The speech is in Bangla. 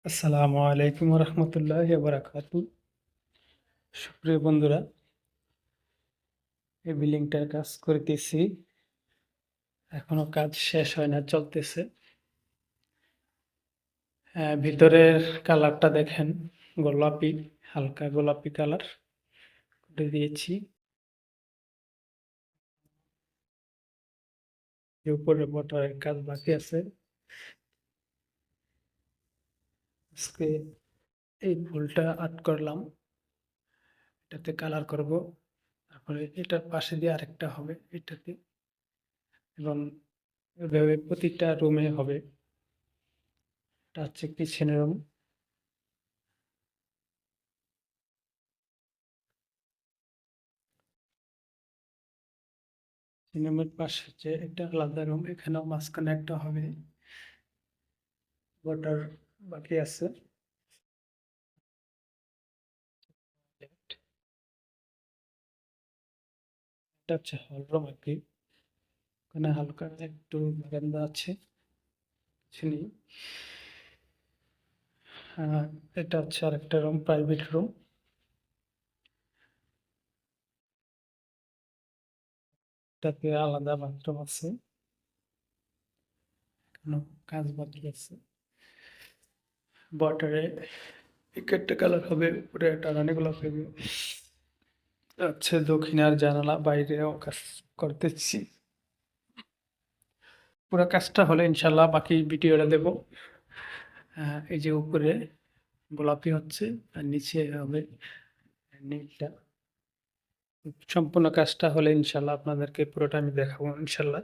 আসসালামু আলাইকুম রহমতুল্লাহ বারাকাতু। সুপ্রিয় বন্ধুরা, এই বিল্ডিংটার কাজ করিতেছি, এখনো কাজ শেষ হয় না, চলতেছে। ভিতরের কালারটা দেখেন, গোলাপি, হালকা গোলাপি কালার করে দিয়েছি। উপরে বর্ডারের কাজ বাকি আছে। আজকে এই ফুলটা আর্ট করলাম, এটাতে কালার করব। তারপরে এটার পাশে দিয়ে আরেকটা হবে এটাতে, এবং এভাবে প্রতিটা রুমে হবে। এটা হচ্ছে কিচেন রুম। সিনেমার পাশে যে একটা আলাদা রুম, এখানেও মাঝখানে একটা হবে। বর্ডার বাকি আছে। এটা হচ্ছে হল রুম আর কি। ওখানে হালকা একটু বারান্দা আছে, কিছু নেই। এটা হচ্ছে আরেকটা রুম, প্রাইভেট রুম। এটাতে আলাদা বাথরুম আছে, এখনো কাজ বাকি আছে। বর্ডারে একটা কালার হবে, উপরে একটা রানী গোলাপ হবে। হচ্ছে দক্ষিণের জানালা, বাইরেও কাজ করতেছি। পুরো কাজটা হলে ইনশাল্লাহ বাকি ভিডিওটা দেব। এই যে উপরে গোলাপি হচ্ছে, আর নিচে হবে নীলটা। সম্পূর্ণ কাজটা হলে ইনশাল্লাহ আপনাদেরকে পুরোটা আমি দেখাবো ইনশাল্লাহ।